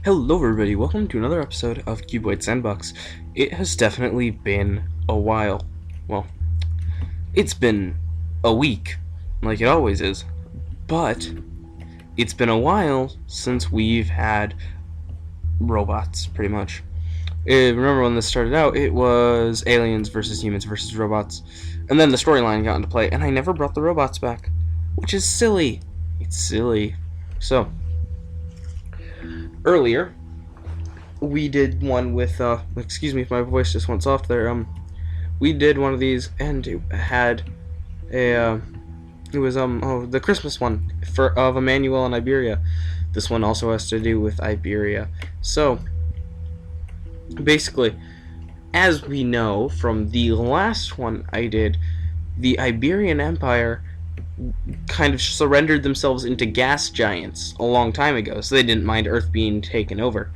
Hello everybody, welcome to another episode of Cuboid Sandbox. It has definitely been a while. Well, it's been a week, like it always is. But it's been a while since we've had robots, pretty much. Remember when this started out, it was aliens versus humans versus robots. And then the storyline got into play, and I never brought the robots back. Which is silly. It's silly. So, earlier, we did one with, excuse me if my voice just went soft there, we did one of these, and it had a, it was, the Christmas one, of Emmanuel and Iberia. This one also has to do with Iberia. So, basically, as we know from the last one I did, the Iberian Empire kind of surrendered themselves into gas giants a long time ago, so they didn't mind Earth being taken over.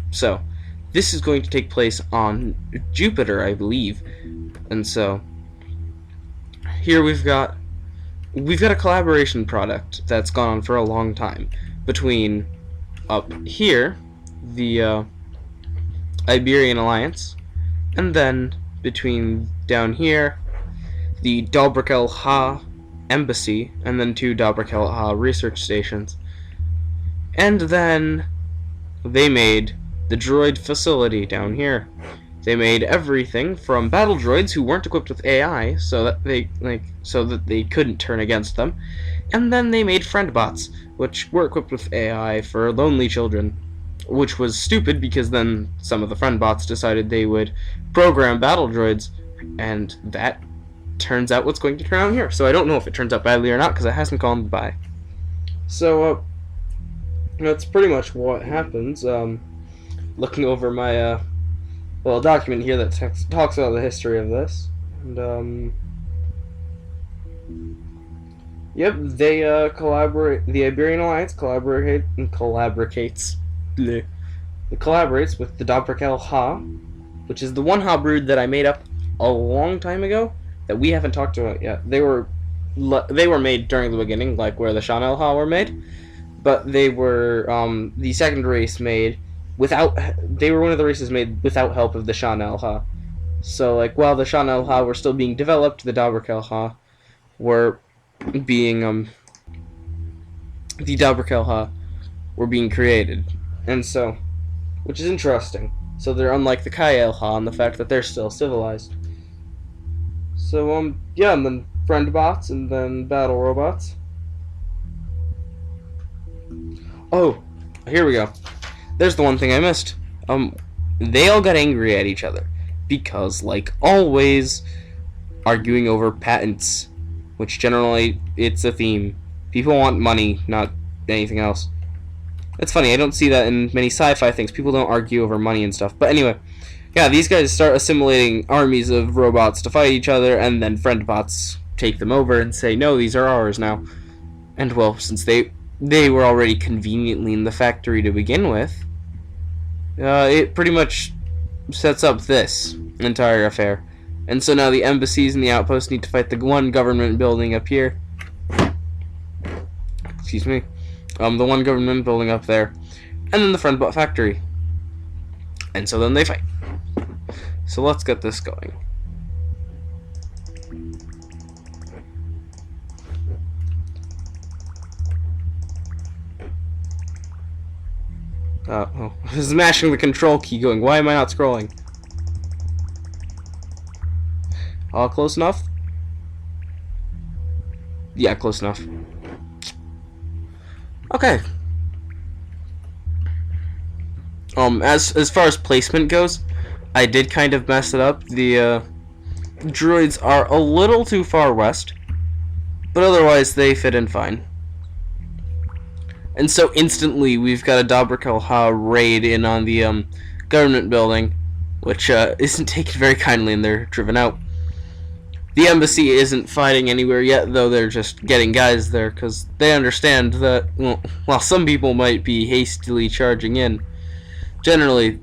So, this is going to take place on Jupiter, I believe. And so, here we've got a collaboration product that's gone on for a long time between up here, the Iberian Alliance, and then between down here, the Dobrek'el embassy, and then two Dobrek'el research stations. And then they made the droid facility down here. They made everything from battle droids who weren't equipped with AI, so that they couldn't turn against them, and then they made friend bots, which were equipped with AI for lonely children, which was stupid because then some of the friend bots decided they would program battle droids, and that turns out what's going to turn out here. So I don't know if it turns out badly or not because it hasn't gone by. So that's pretty much what happens. Looking over my little document here that talks about the history of this, and yep, they collaborate. The Iberian Alliance collaborates with the Dobrek'el, which is the one Ha brood that I made up a long time ago that we haven't talked about yet. They were made during the beginning, like where the Shan El-Ha were made, but they were the second race made without. They were one of the races made without help of the Shan El-Ha. So, like, while the Shan El-Ha were still being developed, the Dobrek'el were being the Dobrek'el were being created, and so, which is interesting. So they're unlike the Kai El-Ha in the fact that they're still civilized. So, yeah, and then friend bots, and then battle robots. Oh, here we go. There's the one thing I missed. They all got angry at each other because, like always, arguing over patents, which generally, it's a theme. People want money, not anything else. It's funny, I don't see that in many sci-fi things. People don't argue over money and stuff. But anyway, yeah, these guys start assimilating armies of robots to fight each other, and then friend bots take them over and say, no, these are ours now. And, well, since they were already conveniently in the factory to begin with, it pretty much sets up this entire affair. And so now the embassies and the outposts need to fight the one government building up here. Excuse me. The one government building up there. And then the friend bot factory. And so then they fight. So let's get this going. I was mashing the control key going, why am I not scrolling? All close enough? Yeah, close enough. Okay. As far as placement goes, I did kind of mess it up. The droids are a little too far west, but otherwise they fit in fine. And so instantly we've got a Dobrek'el raid in on the government building, which isn't taken very kindly, and they're driven out. The embassy isn't fighting anywhere yet, though they're just getting guys there, because they understand that, well, while some people might be hastily charging in, generally,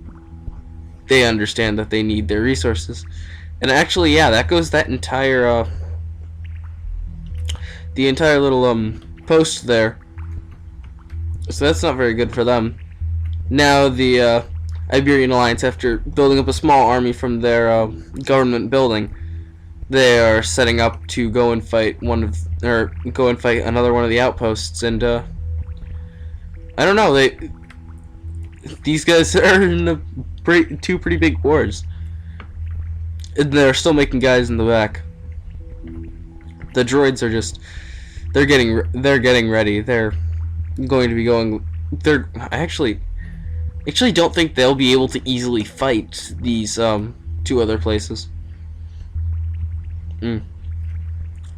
they understand that they need their resources. And actually, yeah, that goes that entire, the entire little, post there. So that's not very good for them. Now the Iberian Alliance, after building up a small army from their government building, they are setting up to go and fight another one of the outposts. And I don't know, these guys are in two pretty big wars, and they're still making guys in the back. The droids are just they're getting ready. They're going to be going. I actually don't think they'll be able to easily fight these two other places. They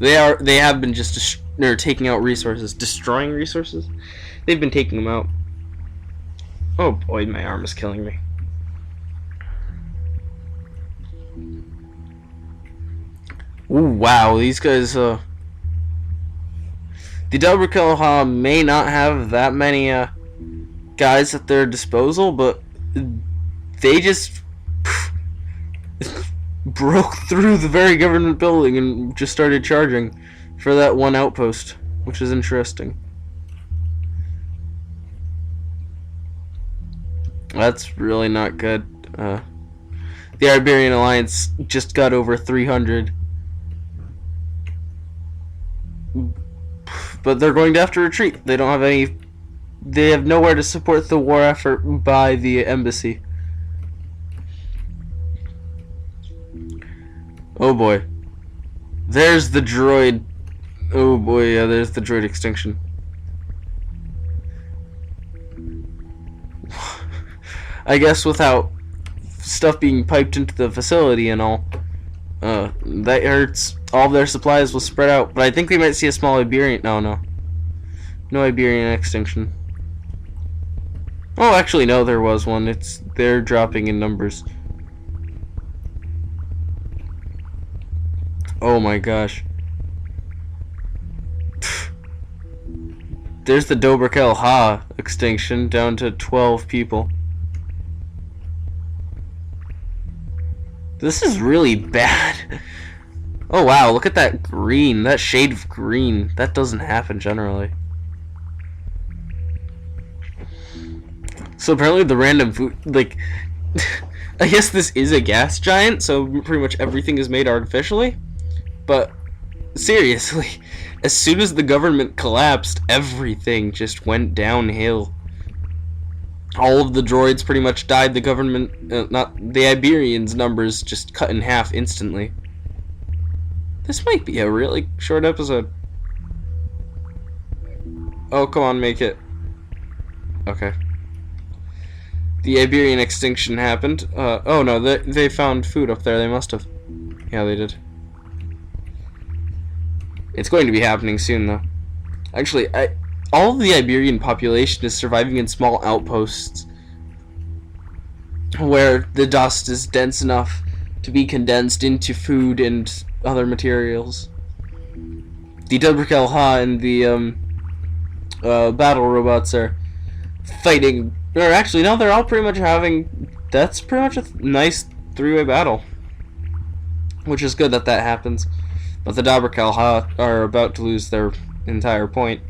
have been they're taking out resources, destroying resources. They've been taking them out. Oh boy, my arm is killing me. Ooh, wow, these guys, the Dobrek'el may not have that many, guys at their disposal, but they just broke through the very government building and just started charging for that one outpost, which is interesting. That's really not good. The Iberian Alliance just got over 300. But they're going to have to retreat. They don't have any. They have nowhere to support the war effort by the embassy. Oh boy. There's the droid. Oh boy, yeah, there's the droid extinction. I guess without stuff being piped into the facility and all, that hurts. All of their supplies will spread out, but I think we might see a small Iberian. No Iberian extinction. Oh, actually, no, there was one. They're dropping in numbers. Oh my gosh. There's the Dobrek'el extinction, down to 12 people. This is really bad. Oh wow, look at that green, that shade of green. That doesn't happen generally. So apparently the random food, like, I guess this is a gas giant, so pretty much everything is made artificially. But seriously, as soon as the government collapsed, everything just went downhill. All of the droids pretty much died. The government, not the Iberians' numbers just cut in half instantly. This might be a really short episode. Oh, come on, make it. Okay. The Iberian extinction happened. Oh no, they found food up there. They must have. Yeah, they did. It's going to be happening soon, though. Actually, all of the Iberian population is surviving in small outposts where the dust is dense enough to be condensed into food and other materials. The Dobrek'el and the battle robots are fighting. Or actually, no, they're all pretty much having. That's pretty much a nice three-way battle, which is good that happens. But the Dobrek'el are about to lose their entire point.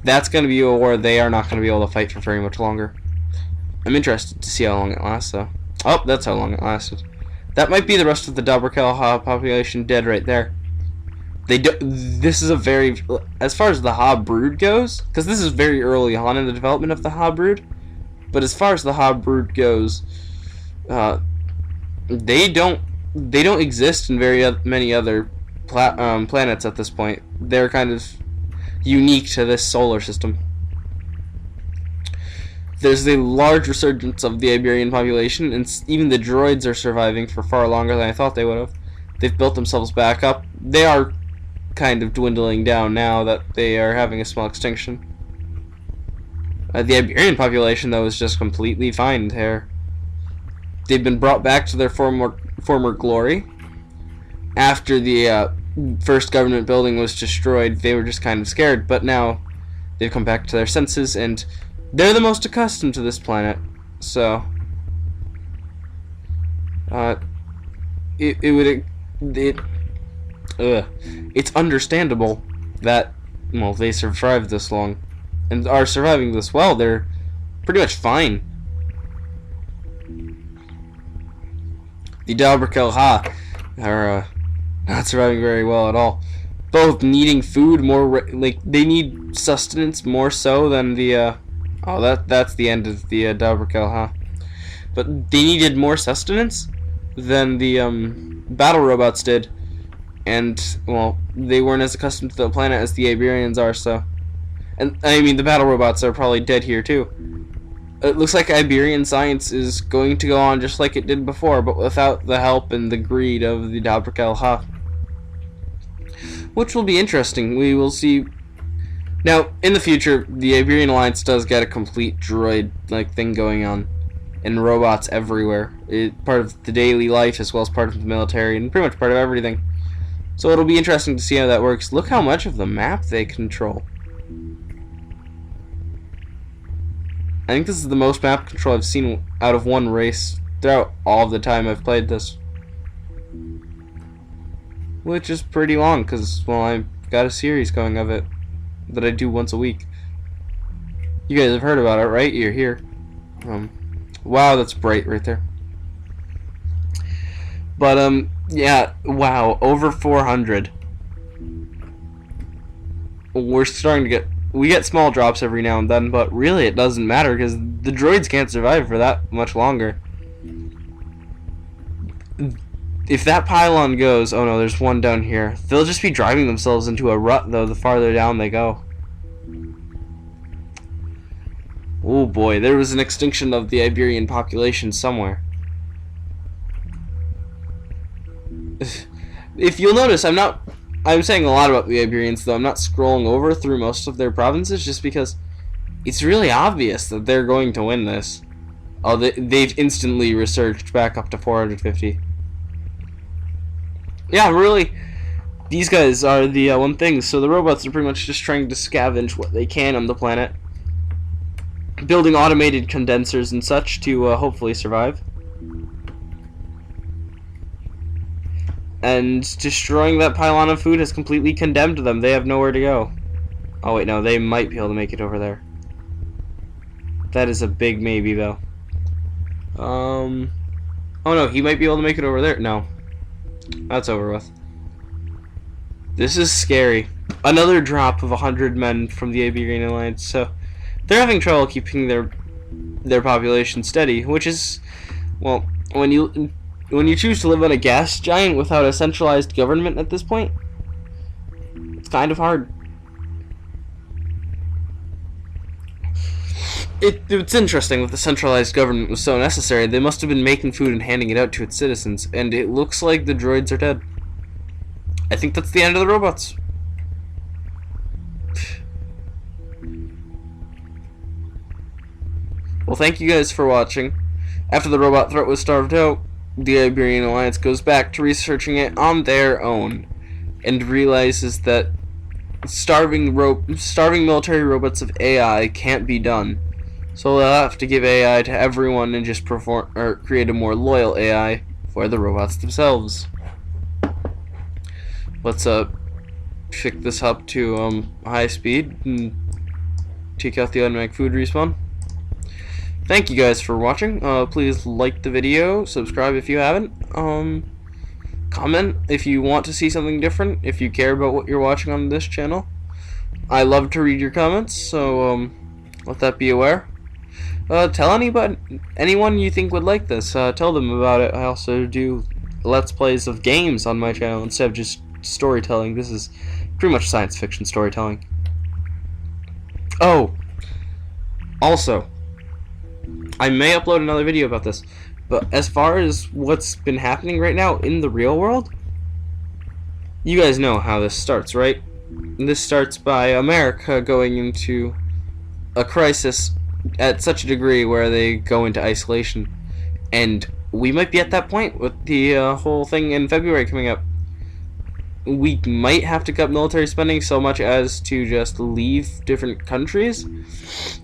That's going to be a war they are not going to be able to fight for very much longer. I'm interested to see how long it lasts, though. Oh, that's how long it lasted. That might be the rest of the Dobrek'el population dead right there. This is a very, as far as the Hob brood goes, because this is very early on in the development of the Hob brood. But as far as the Hob brood goes, they don't exist in very many other planets at this point. They're kind of unique to this solar system. There's a large resurgence of the Iberian population, and even the droids are surviving for far longer than I thought they would have. They've built themselves back up. They are kind of dwindling down now that they are having a small extinction. The Iberian population, though, is just completely fine here. They've been brought back to their former glory. After the first government building was destroyed, they were just kind of scared, but now they've come back to their senses, and they're the most accustomed to this planet. So it's understandable that, well, they survived this long and are surviving this well. They're pretty much fine. The Dobrek'el are not surviving very well at all. Both needing food more, like they need sustenance more so than the that's the end of the Dobrek'el But they needed more sustenance than the battle robots did, and well, they weren't as accustomed to the planet as the Iberians are. So, and I mean, the battle robots are probably dead here too. It looks like Iberian science is going to go on just like it did before, but without the help and the greed of the Dobrek'el, which will be interesting. We will see. Now, in the future, the Iberian Alliance does get a complete droid-like thing going on, and robots everywhere. It's part of the daily life as well as part of the military, and pretty much part of everything. So it'll be interesting to see how that works. Look how much of the map they control. I think this is the most map control I've seen out of one race throughout all of the time I've played this. Which is pretty long, because, well, I've got a series going of it that I do once a week. You guys have heard about it, right? You're here. Wow, that's bright right there. But, yeah, wow, over 400. We're starting to get... We get small drops every now and then, but really it doesn't matter because the droids can't survive for that much longer. If that pylon goes... Oh no, there's one down here. They'll just be driving themselves into a rut, though, the farther down they go. Oh boy, there was an extinction of the Iberian population somewhere. If you'll notice, I'm saying a lot about the Iberians, though I'm not scrolling over through most of their provinces just because it's really obvious that they're going to win this. Oh, they've instantly resurged back up to 450. Yeah, really, these guys are the one thing. So the robots are pretty much just trying to scavenge what they can on the planet, building automated condensers and such to hopefully survive. And destroying that pylon of food has completely condemned them. They have nowhere to go. Oh wait, no, they might be able to make it over there. That is a big maybe, though. Oh no, he might be able to make it over there. No. That's over with. This is scary. Another drop of 100 men from the Iberian Alliance, so they're having trouble keeping their population steady, which is, well, when you choose to live on a gas giant without a centralized government at this point, it's kind of hard. It's interesting that the centralized government was so necessary. They must have been making food and handing it out to its citizens, and it looks like the droids are dead. I think that's the end of the robots. Well, thank you guys for watching. After the robot threat was starved out, the Iberian Alliance goes back to researching it on their own and realizes that starving military robots of AI can't be done. So they'll have to give AI to everyone and just create a more loyal AI for the robots themselves. Let's pick this up to high speed and take out the automatic food respawn. Thank you guys for watching. Please like the video, subscribe if you haven't, comment if you want to see something different, if you care about what you're watching on this channel. I love to read your comments, so let that be aware. Tell anyone you think would like this, tell them about it. I also do Let's Plays of games on my channel instead of just storytelling. This is pretty much science fiction storytelling. Oh, also, I may upload another video about this, but as far as what's been happening right now in the real world, you guys know how this starts, right? This starts by America going into a crisis at such a degree where they go into isolation, and we might be at that point with the whole thing in February coming up. We might have to cut military spending so much as to just leave different countries,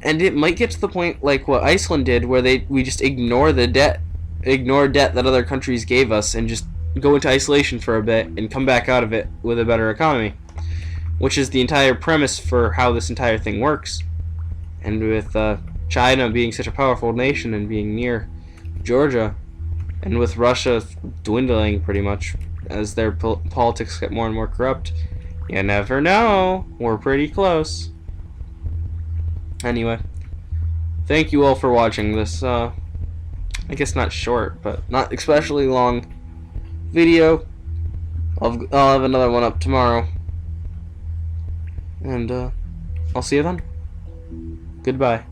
and it might get to the point like what Iceland did, where we just ignore debt that other countries gave us, and just go into isolation for a bit and come back out of it with a better economy, which is the entire premise for how this entire thing works. And with China being such a powerful nation and being near Georgia, and with Russia dwindling pretty much as their politics get more and more corrupt, you never know. We're pretty close. Anyway, thank you all for watching this, I guess not short, but not especially long video. I'll have another one up tomorrow. And, I'll see you then. Goodbye.